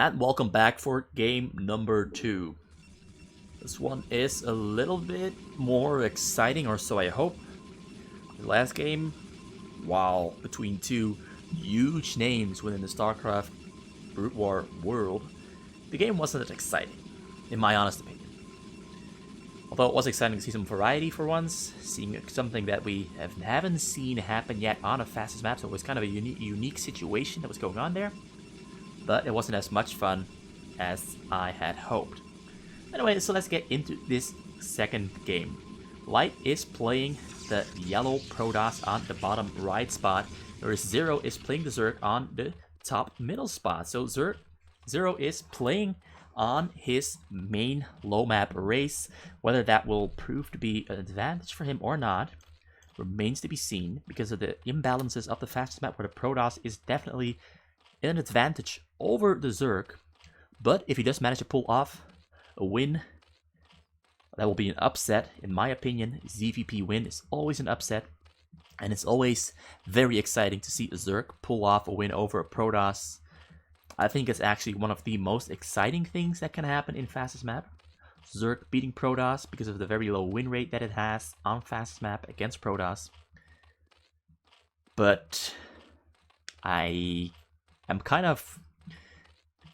And welcome back for game number 2. This one is a little bit more exciting, or so I hope. The last game, while between two huge names within the Starcraft Brood War world, the game wasn't that exciting, in my honest opinion. Although it was exciting to see some variety for once, seeing something that we haven't seen happen yet on a fastest map, so it was kind of a unique situation that was going on there. But it wasn't as much fun as I had hoped. Anyway, so let's get into this second game. Light is playing the yellow Protoss on the bottom right spot, whereas Zero is playing the Zerg on the top middle spot. So Zero is playing on his main low map race. Whether that will prove to be an advantage for him or not remains to be seen, because of the imbalances of the fastest map, where the Protoss is definitely an advantage over the Zerg. But if he does manage to pull off a win, that will be an upset. In my opinion, ZVP win is always an upset, and it's always very exciting to see a Zerg pull off a win over a Protoss. I think it's actually one of the most exciting things that can happen in fastest map. Zerg beating Protoss because of the very low win rate that it has on fastest map against Protoss. But I'm kind of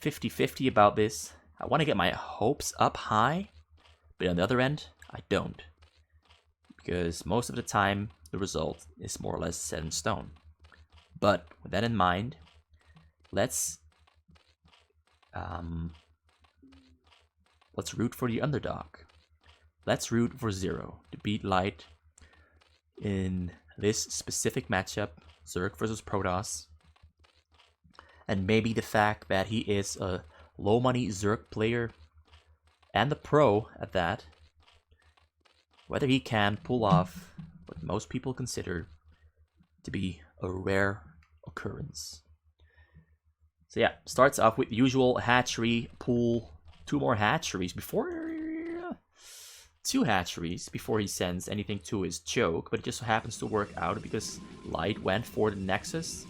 50-50 about this. I want to get my hopes up high, but on the other end, I don't. Because most of the time, the result is more or less set in stone. But with that in mind, let's root for the underdog. Let's root for Zero to beat Light in this specific matchup, Zerg versus Protoss. And maybe the fact that he is a low money Zerg player and a pro at that, whether he can pull off what most people consider to be a rare occurrence. So yeah, starts off with the usual hatchery pool, two hatcheries before he sends anything to his choke, but it just so happens to work out because Light went for the Nexus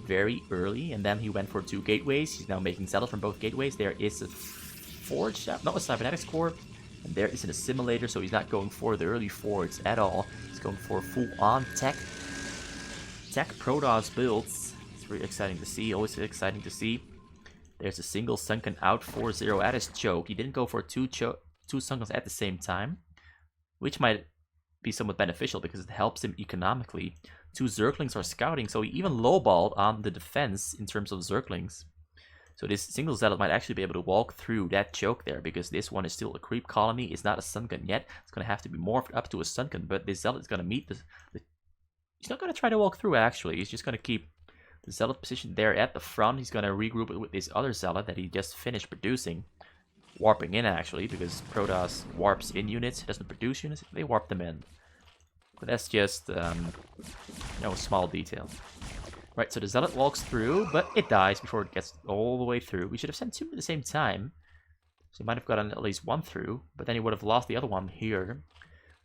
very early, and then he went for 2 gateways. He's now making Zealot from both gateways. There is a forge, not a cybernetics core, and there is an assimilator, so he's not going for the early forge at all. He's going for full-on tech Protoss builds. It's really exciting to see, always exciting to see. There's a single sunken out for Zero at his choke. He didn't go for two sunkens at the same time, which might be somewhat beneficial because it helps him economically. 2 Zerglings are scouting, so he even lowballed on the defense in terms of Zerglings. So this single Zealot might actually be able to walk through that choke there, because this one is still a creep colony. It's not a Sunken yet. It's going to have to be morphed up to a Sunken, but this Zealot is going to meet the... He's not going to try to walk through, actually. He's just going to keep the Zealot positioned there at the front. He's going to regroup it with this other Zealot that he just finished producing. Warping in, actually, because Protoss warps in units, doesn't produce units, they warp them in. But that's just, a small detail. Right, so the Zealot walks through, but it dies before it gets all the way through. We should have sent 2 at the same time. So he might have gotten at least 1 through, but then he would have lost the other one here,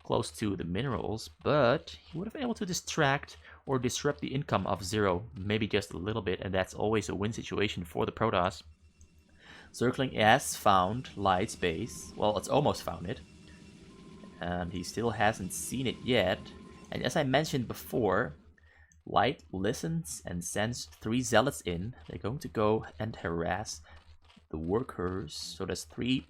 close to the minerals. But he would have been able to distract or disrupt the income of Zero, maybe just a little bit, and that's always a win situation for the Protoss. Zergling has found Light's base. Well, it's almost found it. And he still hasn't seen it yet. And as I mentioned before, Light listens and sends 3 Zealots in. They're going to go and harass the workers. So there's 3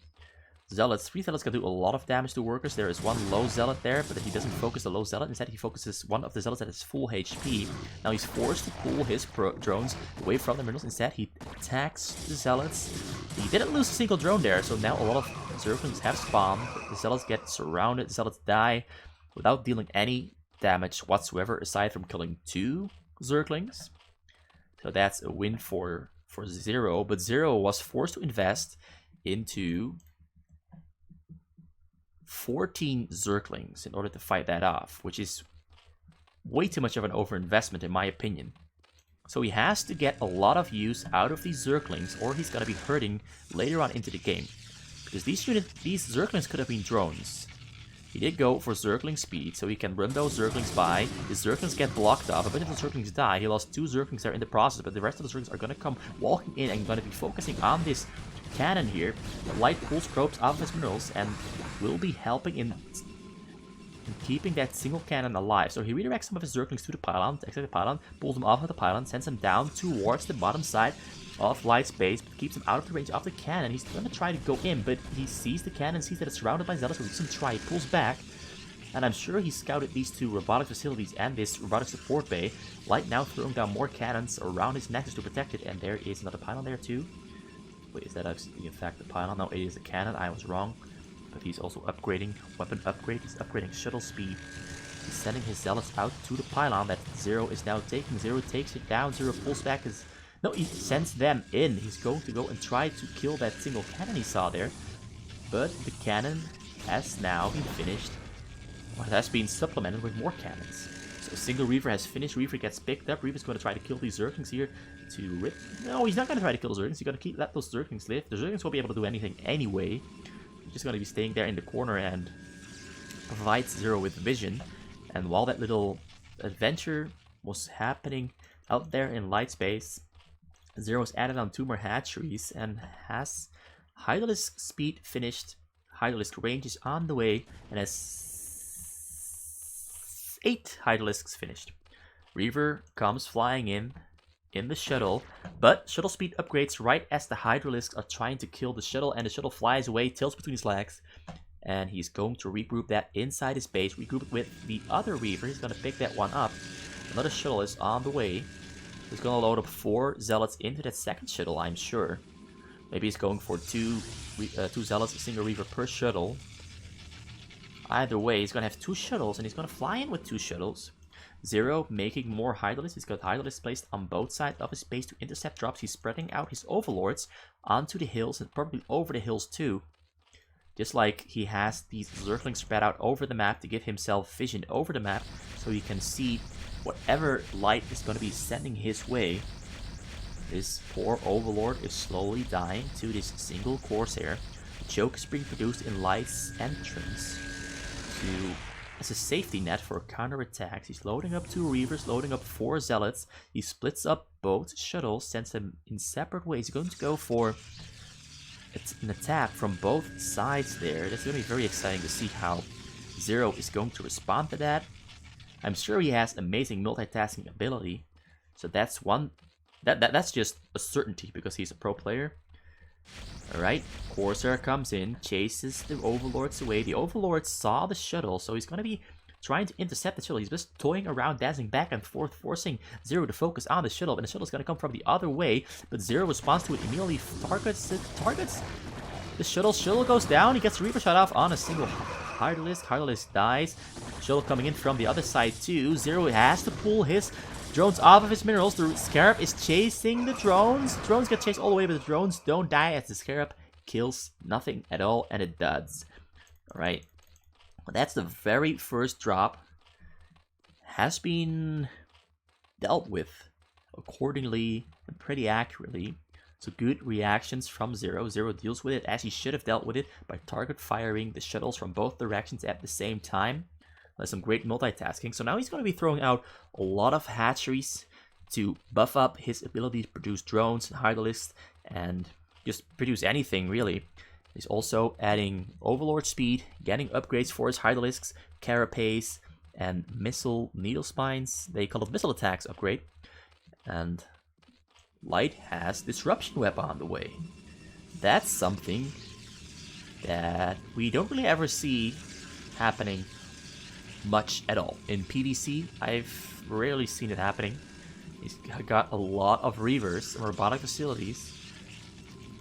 Zealots. 3 Zealots can do a lot of damage to workers. There is 1 low Zealot there, but he doesn't focus the low Zealot. Instead, he focuses one of the Zealots that is full HP. Now he's forced to pull his drones away from the minerals. Instead, he attacks the Zealots. He didn't lose a single drone there, so now a lot of Zerglings have spawned. The Zealots get surrounded. The Zealots die without dealing any damage whatsoever, aside from killing 2 Zerglings. So that's a win for Zero, but Zero was forced to invest into 14 Zerglings in order to fight that off, which is way too much of an overinvestment in my opinion. So he has to get a lot of use out of these Zerglings, or he's going to be hurting later on into the game. Because these Zerglings could have been drones. He did go for Zergling speed, so he can run those Zerglings by. His Zerglings get blocked off. A bit of the Zerglings die. He lost 2 Zerglings there in the process, but the rest of the Zerglings are going to come walking in and going to be focusing on this cannon here. Light pulls probes off of his minerals and will be helping in keeping that single cannon alive. So he redirects some of his Zerglings to the pylon, exit the pylon, pulls them off of the pylon, sends them down towards the bottom side of light space, but keeps him out of the range of the cannon. He's gonna try to go in, but he sees the cannon, sees that it's surrounded by zealots, so he doesn't try, he pulls back. And I'm sure he scouted these 2 robotic facilities and this robotic support bay. Light now throwing down more cannons around his nexus to protect it, and there is another pylon there too. Wait, is that in fact the pylon? No, it is a cannon, I was wrong. But he's also upgrading, weapon upgrade, he's upgrading shuttle speed. He's sending his zealots out to the pylon that Zero is now taking. Zero takes it down, Zero pulls back his... No, he sends them in. He's going to go and try to kill that single cannon he saw there. But the cannon has now been finished. Or it has been supplemented with more cannons. So single Reaver has finished. Reaver gets picked up. Reaver's going to try to kill these Zerglings here to rip... No, he's not going to try to kill the Zerglings. He's going to let those Zerglings live. The Zerglings won't be able to do anything anyway. He's just going to be staying there in the corner and provide Zero with vision. And while that little adventure was happening out there in light space, Zero's added on 2 more hatcheries and has Hydralisk speed finished. Hydralisk range is on the way and has 8 Hydralisks finished. Reaver comes flying in the shuttle, but shuttle speed upgrades right as the Hydralisks are trying to kill the shuttle, and the shuttle flies away, tails between his legs, and he's going to regroup that inside his base, regroup it with the other Reaver. He's going to pick that one up. Another shuttle is on the way. He's going to load up 4 zealots into that second shuttle, I'm sure. Maybe he's going for 2 zealots, a single Reaver per shuttle. Either way, he's going to have 2 shuttles, and he's going to fly in with 2 shuttles. Zero making more Hydralisks. He's got Hydralisks placed on both sides of his base to intercept drops. He's spreading out his Overlords onto the hills and probably over the hills too. Just like he has these Zerglings spread out over the map to give himself vision over the map so he can see whatever light is going to be sending his way. This poor Overlord is slowly dying to this single Corsair. The choke is being produced in Light's entrance as a safety net for counterattacks. He's loading up 2 Reavers, loading up 4 Zealots. He splits up both shuttles, sends them in separate ways. He's going to go for an attack from both sides there. That's going to be very exciting to see how Zero is going to respond to that. I'm sure he has amazing multitasking ability. So that's one... That's just a certainty because he's a pro player. Alright, Corsair comes in, chases the Overlords away. The Overlords saw the shuttle, so he's going to be trying to intercept the shuttle. He's just toying around, dancing back and forth, forcing Zero to focus on the shuttle. And the shuttle's going to come from the other way, but Zero responds to it immediately, targets the shuttle. Shuttle goes down, he gets Reaper shot off on a single Hydralisk. Hydralisk dies. Shuttle coming in from the other side too. Zero has to pull his drones off of his minerals. The Scarab is chasing the drones. Drones get chased all the way, but the drones don't die as the Scarab kills nothing at all, and it does. Alright. Well, that's the very first drop. Has been dealt with accordingly and pretty accurately. So good reactions from Zero. Zero deals with it as he should have dealt with it by target firing the shuttles from both directions at the same time. That's some great multitasking. So now he's going to be throwing out a lot of hatcheries to buff up his ability to produce drones and Hydralisks and just produce anything really. He's also adding Overlord speed, getting upgrades for his Hydralisks, Carapace, and Missile Needle Spines. They call it Missile Attacks upgrade. And Light has Disruption Web on the way. That's something that we don't really ever see happening much at all. In PvC, I've rarely seen it happening. He's got a lot of Reavers and robotic facilities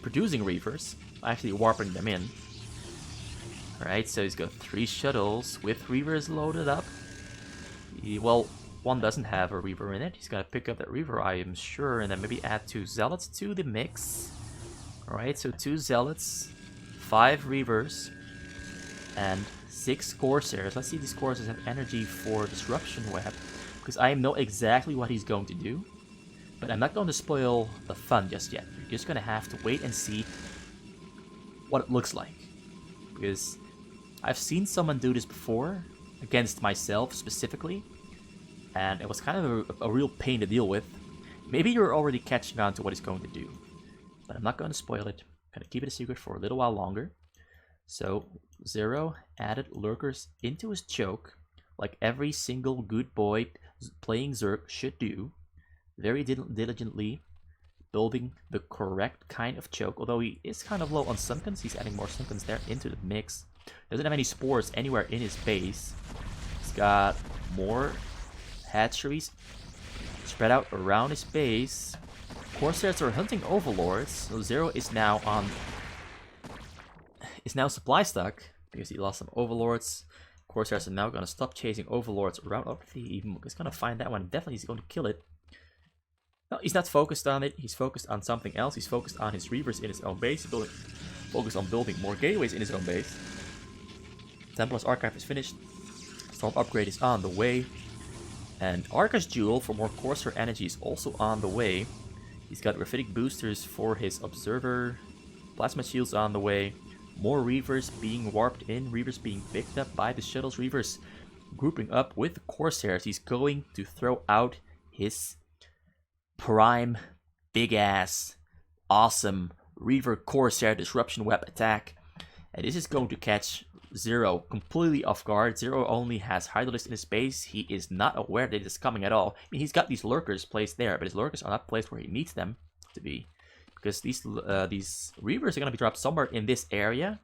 producing Reavers, actually warping them in. Alright, so he's got 3 shuttles with Reavers loaded up. Well, one doesn't have a Reaver in it. He's gonna pick up that Reaver, I am sure, and then maybe add 2 Zealots to the mix. Alright, so 2 Zealots, 5 Reavers, and 6 Corsairs. Let's see if these Corsairs have energy for Disruption Web, because I know exactly what he's going to do. But I'm not going to spoil the fun just yet. You're just going to have to wait and see what it looks like. Because I've seen someone do this before, against myself specifically, and it was kind of a real pain to deal with. Maybe you're already catching on to what he's going to do, but I'm not going to spoil it. I'm going to keep it a secret for a little while longer. So, Zero added lurkers into his choke, like every single good boy playing Zerg should do, very diligently, building the correct kind of choke. Although he is kind of low on Sunkens, he's adding more Sunkens there into the mix. Doesn't have any spores anywhere in his base. He's got more hatcheries spread out around his base. Corsairs are hunting overlords, so Zero is now supply stuck because he lost some overlords. Corsairs are now gonna stop chasing overlords around. Oh, he even is gonna find that one. Definitely he's going to kill it. No, he's not focused on it. He's focused on something else. He's focused on his Reavers in his own base. He's focused on building more gateways in his own base. Templar's Archive is finished. Storm upgrade is on the way. And Arcus Jewel for more Corsair energy is also on the way. He's got Raphidic boosters for his Observer. Plasma shields on the way. More Reavers being warped in. Reavers being picked up by the shuttles. Reavers grouping up with the Corsairs. He's going to throw out his prime, big ass, awesome Reaver Corsair Disruption Web attack. And this is going to catch Zero completely off guard. Zero only has Hydralisk in his base. He is not aware that it is coming at all. I mean, he's got these lurkers placed there, but his lurkers are not placed where he needs them to be. Because these Reavers are going to be dropped somewhere in this area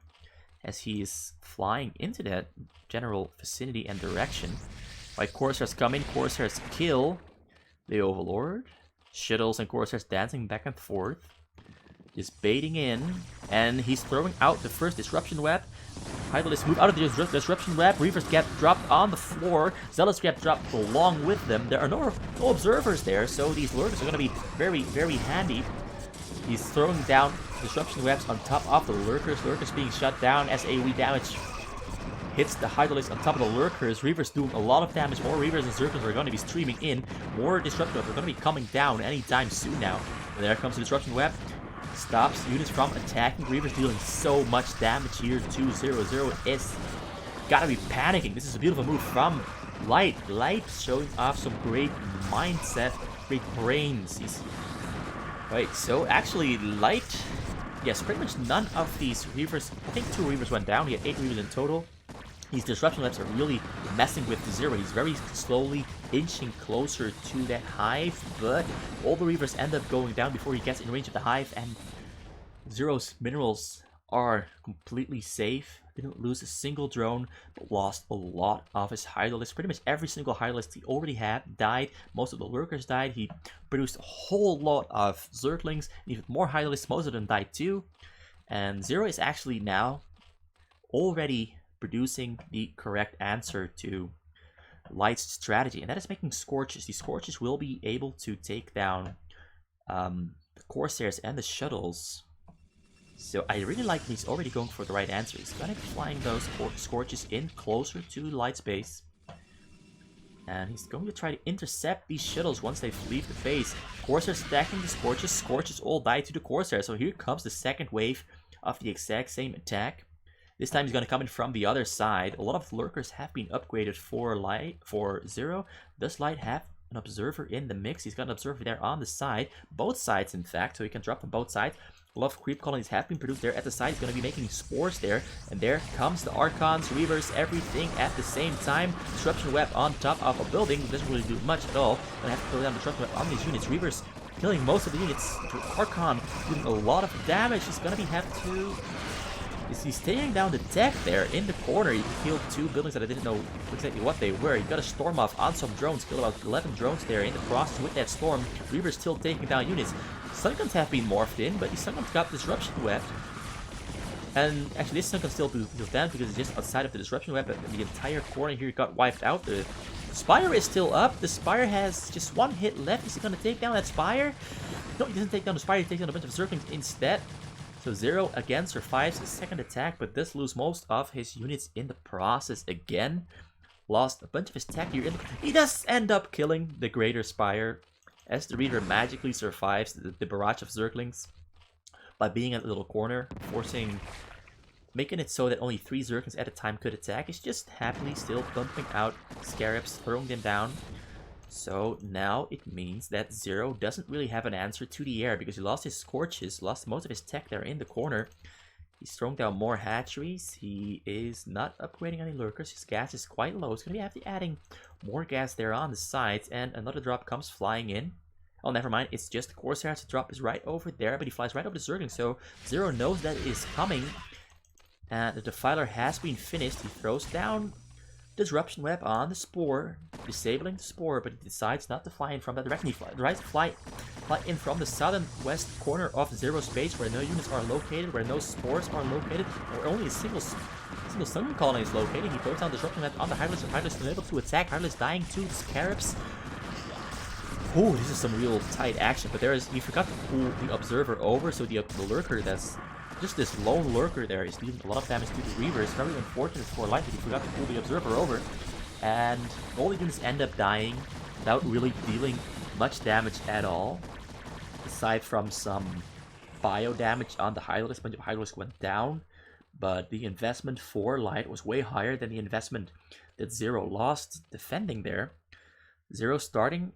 as he is flying into that general vicinity and direction. Right, Corsairs come in, Corsairs kill the Overlord. Shuttles and Corsairs dancing back and forth. Just baiting in, and he's throwing out the first Disruption Web. Hydralisk move out of the Disruption Web. Reavers get dropped on the floor. Zealots get dropped along with them. There are no observers there, so these lurkers are going to be very, very handy. He's throwing down Disruption Webs on top of the lurkers. Lurkers being shut down as AoE damage hits the Hydralisk on top of the lurkers. Reavers doing a lot of damage. More Reavers and Zerglings are going to be streaming in. More Disruption Webs are going to be coming down anytime soon now. And there comes the Disruption Web. Stops units from attacking. Reavers dealing so much damage here to 0-0 is gotta be panicking. This is a beautiful move from Light. Light showing off some great mindset, great brains. Right, so actually Light, yes, pretty much none of these Reavers, I think 2 Reavers went down. He had 8 Reavers in total. These Disruption Labs are really messing with Zero. He's very slowly inching closer to that hive, but all the Reavers end up going down before he gets in range of the hive, and Zero's minerals are completely safe. Didn't lose a single drone, but lost a lot of his Hydralisk. Pretty much every single Hydralisk he already had died. Most of the lurkers died. He produced a whole lot of Zerglings, even more Hydralisks. Most of them died too. And Zero is actually now already producing the correct answer to Light's strategy, and that is making Scorches. These Scorches will be able to take down the Corsairs and the Shuttles. So I really like he's already going for the right answer. He's gonna be flying those Scorches in closer to Light's base. And he's going to try to intercept these Shuttles once they leave the base. Corsairs stacking the Scorches. Scorches all die to the Corsairs. So here comes the second wave of the exact same attack. This time he's going to come in from the other side. A lot of lurkers have been upgraded for Zero. Does Light have an observer in the mix? He's got an observer there on the side. Both sides, in fact, so he can drop from both sides. A lot of creep colonies have been produced there at the side. He's going to be making spores there. And there comes the Archons, Reavers, everything at the same time. Disruption Web on top of a building. Doesn't really do much at all. Going to have to throw down the Disruption Web on these units. Reavers killing most of the units. Archon doing a lot of damage. He's going to have to... He's taking down the tech there in the corner. He killed 2 buildings that I didn't know exactly what they were. He got a storm off on some drones. Killed about 11 drones there in the process with that storm. Reavers still taking down units. Sunguns have been morphed in, but these Sunguns got Disruption Web. And actually this Sungun still do damage because it's just outside of the Disruption Web. But the entire corner here got wiped out. The Spire is still up. The Spire has just 1 hit left. Is he going to take down that Spire? No, he doesn't take down the Spire. He takes down a bunch of Zerglings instead. So Zero again survives his second attack, but does lose most of his units in the process again. Lost a bunch of his tech here. He does end up killing the Greater Spire as the Reader magically survives the barrage of Zerglings by being at the little corner, forcing making it so that only 3 Zerglings at a time could attack. He's just happily still pumping out Scarabs, throwing them down. So now it means that Zero doesn't really have an answer to the air because he lost his Scorches, lost most of his tech there in the corner. He's throwing down more hatcheries. He is not upgrading any lurkers. His gas is quite low. He's going to be adding more gas there on the sides, and another drop comes flying in. Oh, never mind. It's just the Corsair. The drop is right over there, but he flies right over the Zergling, so Zero knows that it is coming. And the Defiler has been finished. He throws down Disruption Web on the Spore, disabling the Spore, but he decides not to fly in from that direction. He tries to fly in from the southern west corner of Zero space, where no units are located, where no Spores are located, where only a single Sun colony is located. He throws down Disruption Web on the Hydralisk, and Hydralisk is unable to attack. Hydralisk dying to the Scarabs. Oh, this is some real tight action, but he forgot to pull the Observer over, so the Lurker that's just this lone Lurker there is dealing a lot of damage to the Reavers. Very unfortunate for Light that he forgot to pull the Observer over. And all the units end up dying without really dealing much damage at all. Aside from some bio damage on the Hydralisk when the Hydralisk went down. But the investment for Light was way higher than the investment that Zero lost defending there. Zero starting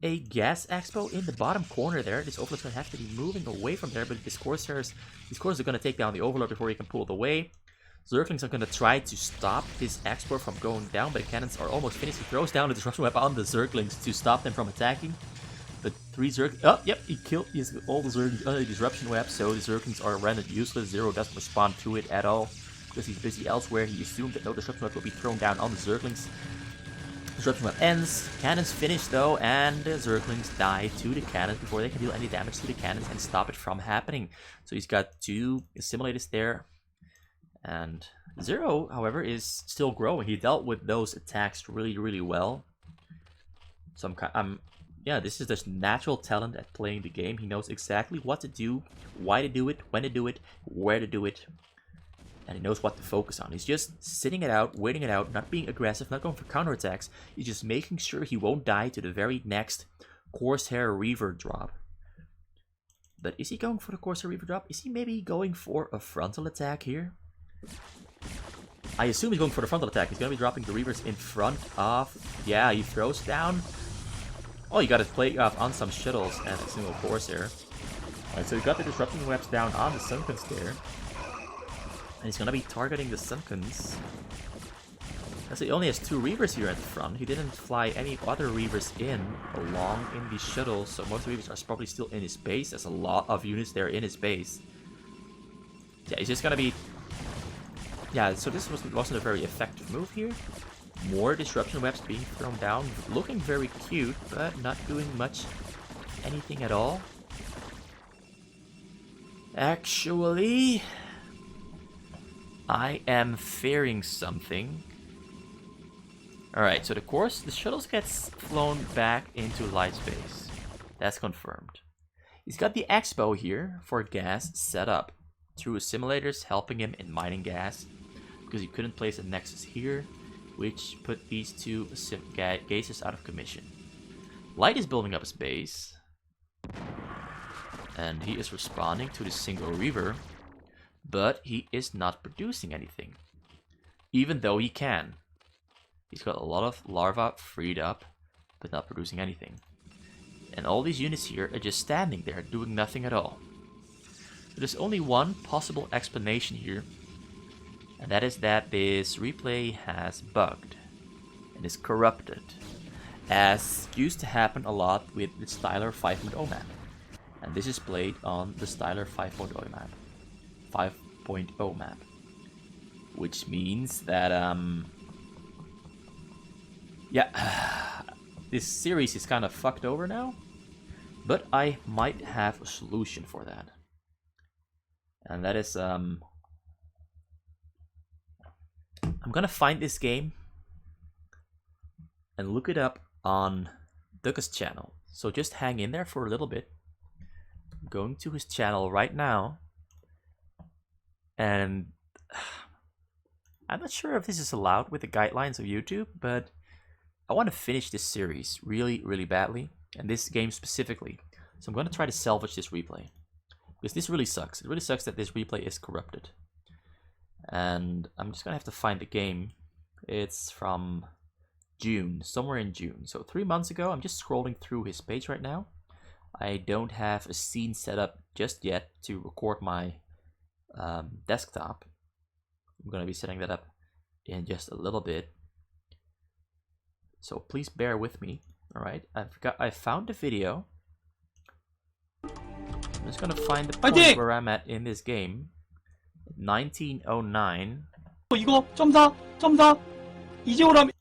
a gas expo in the bottom corner there. This Overlord's going to have to be moving away from there, but these Corsairs are going to take down the Overlord before he can pull it away. Zerglings are going to try to stop this expo from going down, but the cannons are almost finished. He throws down the Disruption Web on the Zerglings to stop them from attacking. But 3 Zerglings... Oh, yep, he killed all the Zerglings under the Disruption Web, so the Zerglings are rendered useless. Zero doesn't respond to it at all, because he's busy elsewhere. He assumed that no Disruption Web will be thrown down on the Zerglings. Disruption Web ends, cannons finish though, and the Zerglings die to the cannons before they can deal any damage to the cannons and stop it from happening. So he's got 2 assimilators there, and Zero, however, is still growing. He dealt with those attacks really well. So yeah, this is just natural talent at playing the game. He knows exactly what to do, why to do it, when to do it, where to do it. And he knows what to focus on. He's just sitting it out, waiting it out, not being aggressive, not going for counterattacks. He's just making sure he won't die to the very next Corsair Reaver drop. But is he going for the Corsair Reaver drop? Is he maybe going for a frontal attack here? I assume he's going for the frontal attack. He's going to be dropping the Reavers in front of... Yeah, he throws down... Oh, you got to play off on some shuttles and a single Corsair. Alright, so you got the Disrupting Webs down on the Sunkens there. And he's gonna be targeting the Sunkens. So he only has 2 Reavers here at the front. He didn't fly any other Reavers along in these shuttles, so most Reavers are probably still in his base. There's a lot of units there in his base. Yeah, he's just gonna be... Yeah, so this wasn't a very effective move here. More Disruption Webs being thrown down. Looking very cute, but not doing much anything at all. Actually... I am fearing something. Alright, so the shuttles gets flown back into light space. That's confirmed. He's got the expo here for gas set up. 2 assimilators helping him in mining gas, because he couldn't place a nexus here, which put these 2 gases out of commission. Light is building up his base, and he is responding to the single Reaver. But he is not producing anything, even though he can. He's got a lot of larvae freed up, but not producing anything. And all these units here are just standing there, doing nothing at all. There's only one possible explanation here, and that is that this replay has bugged and is corrupted, as used to happen a lot with the Styler 5.0 map. And this is played on the Styler 5.0 map. 5.0 map, which means that yeah, this series is kind of fucked over now, but I might have a solution for that, and that is I'm gonna find this game and look it up on Ducka's channel, so just hang in there for a little bit. I'm going to his channel right now. And I'm not sure if this is allowed with the guidelines of YouTube, but I want to finish this series really badly, and this game specifically. So I'm going to try to salvage this replay, because this really sucks. It really sucks that this replay is corrupted. And I'm just gonna have to find the game. It's from June, somewhere in June. So 3 months ago. I'm just scrolling through his page right now. I don't have a scene set up just yet to record my desktop. I'm gonna be setting that up in just a little bit. So please bear with me. Alright, I found the video. I'm just gonna find the point where I'm at in this game. 1909. 이거 점사 이제 오라면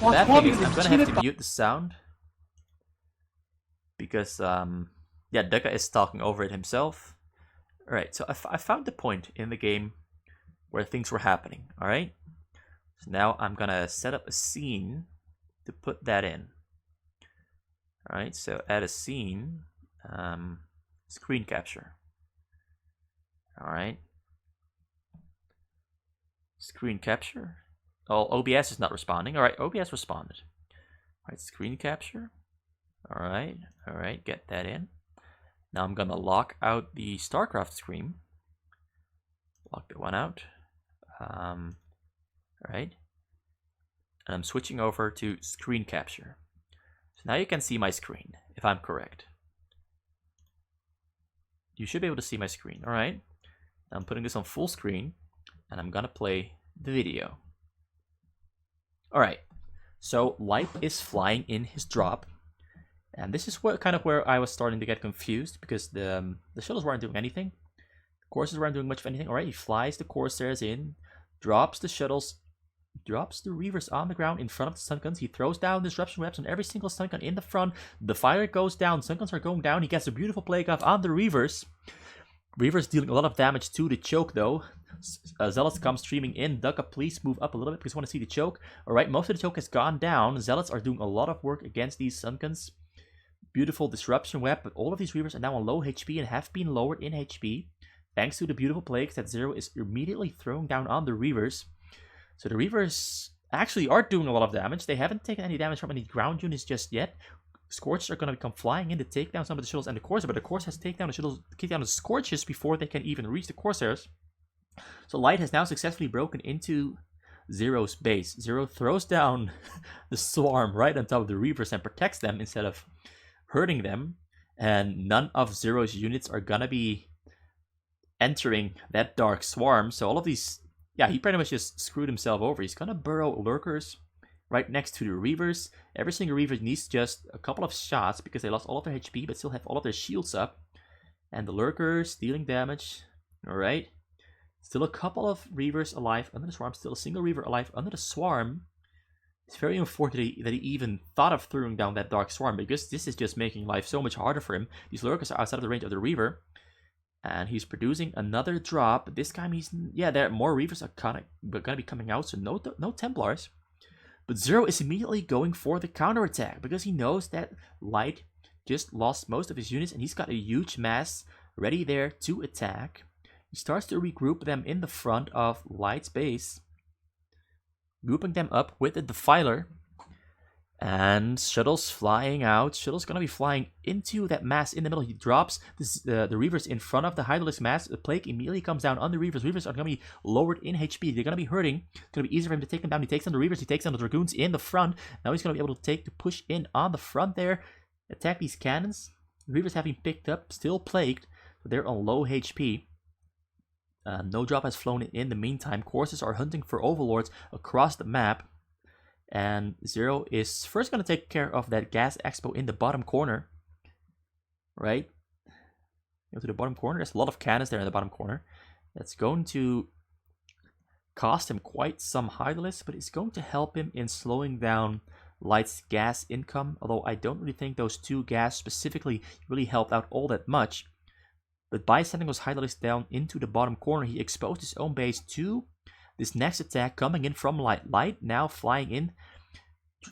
Bad thing is I'm gonna have to mute the sound because yeah, Ducka is talking over it himself. Alright, so I found the point in the game where things were happening. Alright, so now I'm gonna set up a scene to put that in. Alright, so add a scene, screen capture. Alright, screen capture. Oh, OBS is not responding. Alright, OBS responded. Alright, screen capture. Alright, get that in. Now I'm gonna lock out the Starcraft screen. Lock that one out. Alright. And I'm switching over to screen capture. So now you can see my screen, if I'm correct. You should be able to see my screen. Alright. Now I'm putting this on full screen, and I'm gonna play the video. Alright. So Light is flying in his drop. And this is kind of where I was starting to get confused, because the shuttles weren't doing anything. The Corsairs weren't doing much of anything. Alright, he flies the Corsairs in, drops the shuttles, drops the Reavers on the ground in front of the stun guns. He throws down disruption webs on every single stun gun in the front. The fire goes down, stun guns are going down. He gets a beautiful plague off on the Reavers. Reavers dealing a lot of damage to the choke though. Zealots come streaming in. Ducka, please move up a little bit because I want to see the choke. Alright, most of the choke has gone down. Zealots are doing a lot of work against these stun guns. Beautiful disruption web, but all of these Reavers are now on low HP and have been lowered in HP thanks to the beautiful plagues that Zero is immediately throwing down on the Reavers. So the Reavers actually are doing a lot of damage. They haven't taken any damage from any ground units just yet. Scorches are going to come flying in to take down some of the shuttles and the Corsairs, but the Corsairs take down the shuttles, take down the Scorches before they can even reach the Corsairs. So Light has now successfully broken into Zero's base. Zero throws down the swarm right on top of the Reavers and protects them instead of hurting them, and none of Zero's units are gonna be entering that dark swarm. So all of these, yeah, he pretty much just screwed himself over. He's gonna burrow lurkers right next to the Reavers. Every single Reaver needs just a couple of shots because they lost all of their HP but still have all of their shields up. And the lurkers dealing damage. Alright, still a couple of Reavers alive under the swarm, still a single Reaver alive under the swarm. It's very unfortunate that he even thought of throwing down that Dark Swarm, because this is just making life so much harder for him. These lurkers are outside of the range of the Reaver. And he's producing another drop. This time there are more Reavers are gonna be coming out, so no Templars. But Zero is immediately going for the counterattack, because he knows that Light just lost most of his units, and he's got a huge mass ready there to attack. He starts to regroup them in the front of Light's base, grouping them up with the Defiler, and shuttles flying out. Shuttle's gonna be flying into that mass in the middle. He drops the Reavers in front of the Hydralisk mass. The plague immediately comes down on the Reavers. Reavers are gonna be lowered in HP. They're gonna be hurting. It's gonna be easier for him to take them down. He takes down the Reavers. He takes down the Dragoons in the front. Now he's gonna be able to push in on the front there, attack these cannons. The Reavers have been picked up, still plagued, so they're on low HP. No drop has flown in the meantime. Corsairs are hunting for overlords across the map. And Zero is first going to take care of that gas expo in the bottom corner. Right? Go to the bottom corner. There's a lot of cannons there in the bottom corner. That's going to cost him quite some Hydralisk, but it's going to help him in slowing down Light's gas income. Although I don't really think those two gas specifically really helped out all that much. But by sending those Hydralisks down into the bottom corner, he exposed his own base to this next attack coming in from Light. Light now flying in,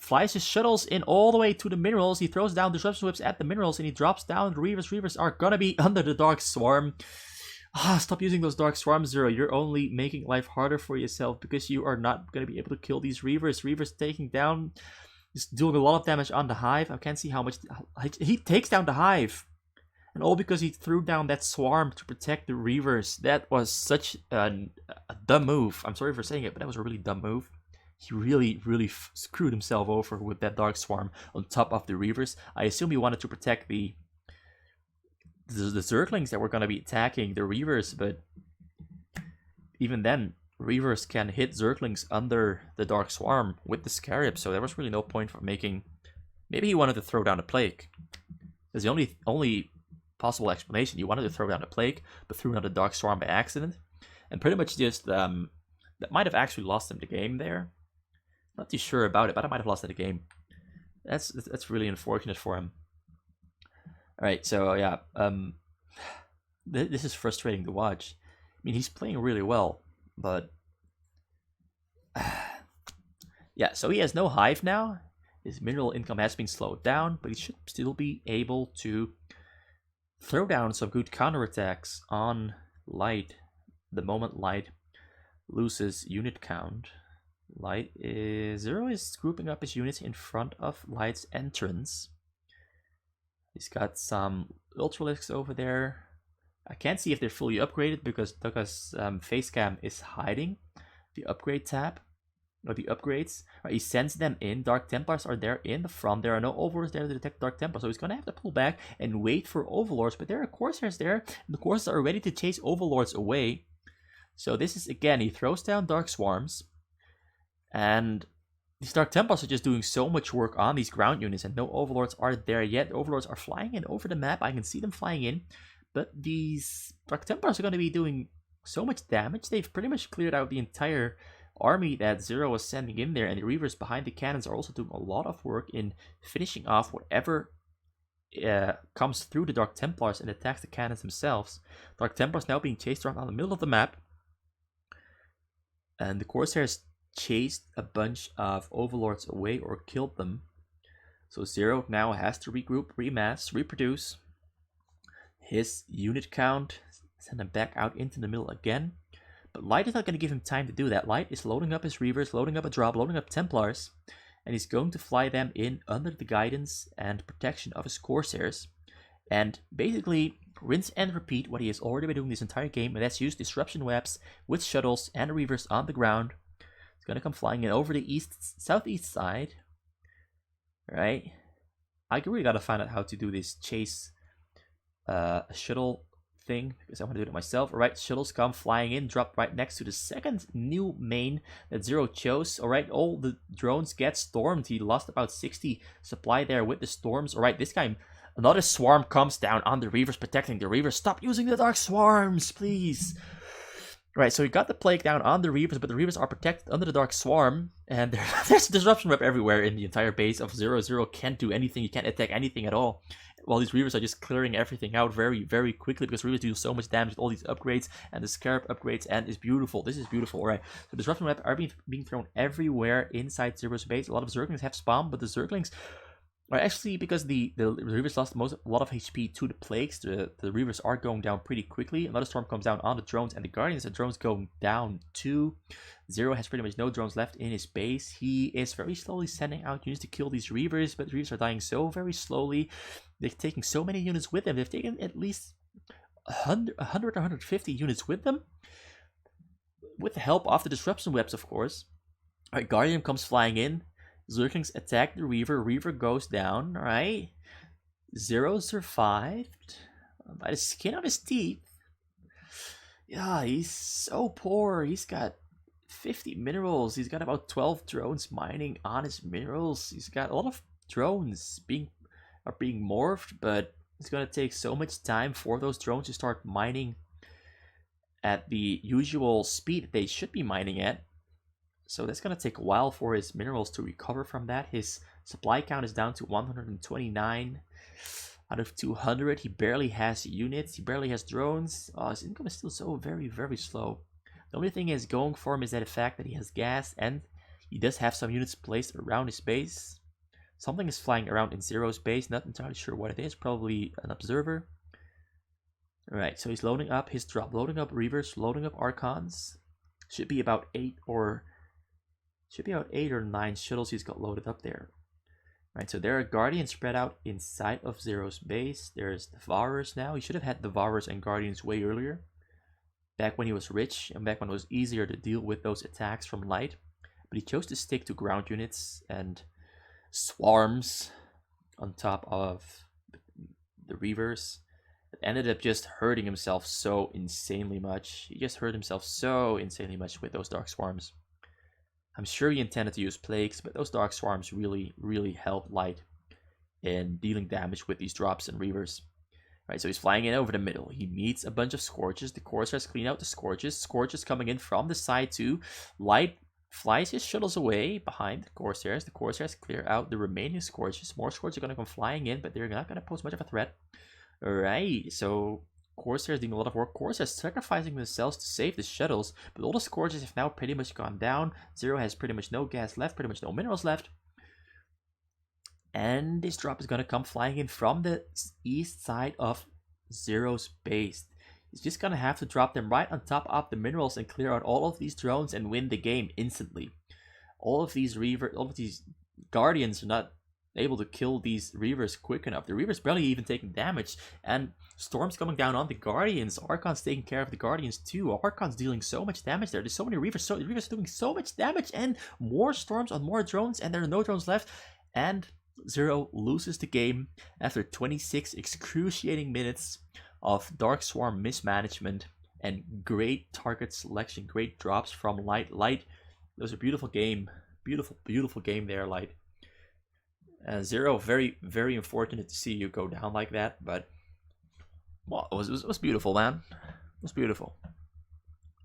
flies his shuttles in all the way to the minerals. He throws down disruption whips at the minerals and he drops down the Reavers. Reavers are gonna be under the Dark Swarm. Stop using those Dark Swarms, Zero. You're only making life harder for yourself because you are not gonna be able to kill these Reavers. Reavers taking down, just doing a lot of damage on the Hive. I can't see how much. He takes down the Hive. And all because he threw down that swarm to protect the Reavers. That was such a dumb move. I'm sorry for saying it, but that was a really dumb move. He really screwed himself over with that Dark Swarm on top of the Reavers. I assume he wanted to protect the Zerglings that were going to be attacking the Reavers, but even then, Reavers can hit Zerglings under the Dark Swarm with the Scarab, so there was really no point for making... Maybe he wanted to throw down a Plague. That's the only possible explanation. He wanted to throw down a Plague, but threw down the Dark Swarm by accident. And pretty much just... that might have actually lost him the game there. Not too sure about it, but I might have lost the game. That's really unfortunate for him. Alright, so yeah, this is frustrating to watch. I mean, he's playing really well, but... yeah, so he has no Hive now. His mineral income has been slowed down, but he should still be able to throw down some good counterattacks on Light the moment Light loses unit count. Zero is grouping up his units in front of Light's entrance. He's got some Ultralisks over there. I can't see if they're fully upgraded because Facecam is hiding the upgrade tab, or the upgrades. Right, he sends them in. Dark Templars are there in the front. There are no Overlords there to detect Dark Templars, so he's going to have to pull back and wait for Overlords. But there are Corsairs there, and the Corsairs are ready to chase Overlords away. So this is, again, he throws down Dark Swarms, and these Dark Templars are just doing so much work on these ground units, and no Overlords are there yet. The Overlords are flying in over the map. I can see them flying in, but these Dark Templars are going to be doing so much damage. They've pretty much cleared out the entire army that Zero was sending in there, and the Reavers behind the cannons are also doing a lot of work in finishing off whatever comes through the Dark Templars and attacks the cannons themselves. Dark Templars now being chased around on the middle of the map, and the Corsairs chased a bunch of Overlords away or killed them. So Zero now has to regroup, remass, reproduce his unit count, send them back out into the middle again. But Light is not going to give him time to do that. Light is loading up his Reavers, loading up a drop, loading up Templars, and he's going to fly them in under the guidance and protection of his Corsairs. And basically rinse and repeat what he has already been doing this entire game, and that's use disruption webs with shuttles and Reavers on the ground. It's going to come flying in over the southeast side. Right? I really got to find out how to do this chase shuttle thing, because I want to do it myself. Alright, shuttles come flying in, drop right next to the second new main that Zero chose. Alright, all the drones get stormed. He lost about 60 supply there with the storms. Alright, this time another swarm comes down on the Reavers, protecting the Reavers. Stop using the Dark Swarms, please. Right, so he got the Plague down on the Reavers, but the Reavers are protected under the Dark Swarm, and there's disruption web everywhere in the entire base of Zero. Zero can't do anything, he can't attack anything at all. While these Reavers are just clearing everything out very quickly, because Reavers do so much damage with all these upgrades, and the Scarab upgrades, and it's beautiful. This is beautiful, right? So disruption web are being thrown everywhere inside Zero's base. A lot of Zerglings have spawned, but the Zerglings are actually, because the Reavers lost a lot of HP to the Plagues, the Reavers are going down pretty quickly. Another storm comes down on the drones and the Guardians. The drones going down too. Zero has pretty much no drones left in his base. He is very slowly sending out units to kill these Reavers, but the Reavers are dying so very slowly. They're taking so many units with them. They've taken at least 100 or 150 units with them, with the help of the disruption webs, of course. Alright, Guardian comes flying in. Zerglings attack the Reaver. Reaver goes down. Alright. Zero survived by the skin of his teeth. Yeah, he's so poor. He's got 50 minerals. He's got about 12 drones mining on his minerals. He's got a lot of drones being morphed, but it's gonna take so much time for those drones to start mining at the usual speed that they should be mining at. So that's gonna take a while for his minerals to recover from that. His supply count is down to 129 out of 200. He barely has units. He barely has drones. His income is still so very slow. The only thing is going for him is that the fact that he has gas, and he does have some units placed around his base. Something is flying around in Zero's base. Not entirely sure what it is. Probably an observer. Alright, so he's loading up his drop. Loading up Reavers. Loading up Archons. Should be about 8 or 9 shuttles he's got loaded up there. Right, so there are Guardians spread out inside of Zero's base. There's Devourers now. He should have had Devourers and Guardians way earlier. Back when he was rich, and back when it was easier to deal with those attacks from light. But he chose to stick to ground units and swarms on top of the Reavers. It ended up just hurting himself so insanely much. He just hurt himself so insanely much with those Dark Swarms. I'm sure he intended to use Plagues, but those Dark Swarms really, really helped Light in dealing damage with these drops and Reavers. Right, so he's flying in over the middle. He meets a bunch of Scourges. The Corsairs clean out the Scourges. Scourges coming in from the side too. Light flies his shuttles away behind the Corsairs. The Corsairs clear out the remaining Scourges. More Scourges are going to come flying in, but they're not going to pose much of a threat. Alright, so Corsairs doing a lot of work. Corsairs sacrificing themselves to save the shuttles, but all the Scourges have now pretty much gone down. Zero has pretty much no gas left, pretty much no minerals left. And this drop is going to come flying in from the east side of Zero's base. He's just going to have to drop them right on top of the minerals and clear out all of these drones and win the game instantly. All of these Guardians are not able to kill these Reavers quick enough. The Reavers barely even taking damage, and Storm's coming down on the Guardians. Archon's taking care of the Guardians too. Archon's dealing so much damage there. There's so many Reavers, so the Reavers are doing so much damage, and more Storms on more drones, and there are no drones left. And Zero loses the game after 26 excruciating minutes of Dark Swarm mismanagement and great target selection, great drops from Light. Light, it was a beautiful game. Beautiful game there, Light. Zero, very, very unfortunate to see you go down like that, but well, it was beautiful, man. It was beautiful.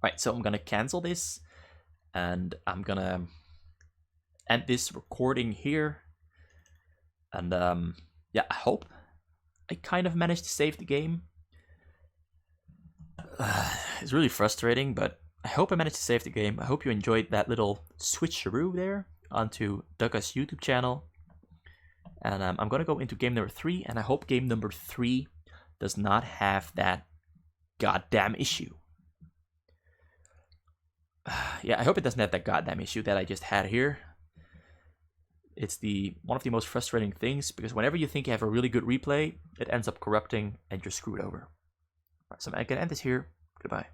Alright, so I'm gonna cancel this, and I'm gonna end this recording here. And yeah, I hope I kind of managed to save the game. It's really frustrating, but I hope I managed to save the game. I hope you enjoyed that little switcheroo there onto Dugga's YouTube channel. And I'm going to go into game number 3, and I hope game number 3 does not have that goddamn issue. Yeah, I hope it doesn't have that goddamn issue that I just had here. It's one of the most frustrating things, because whenever you think you have a really good replay, it ends up corrupting and you're screwed over. Right, so I can end this here. Goodbye.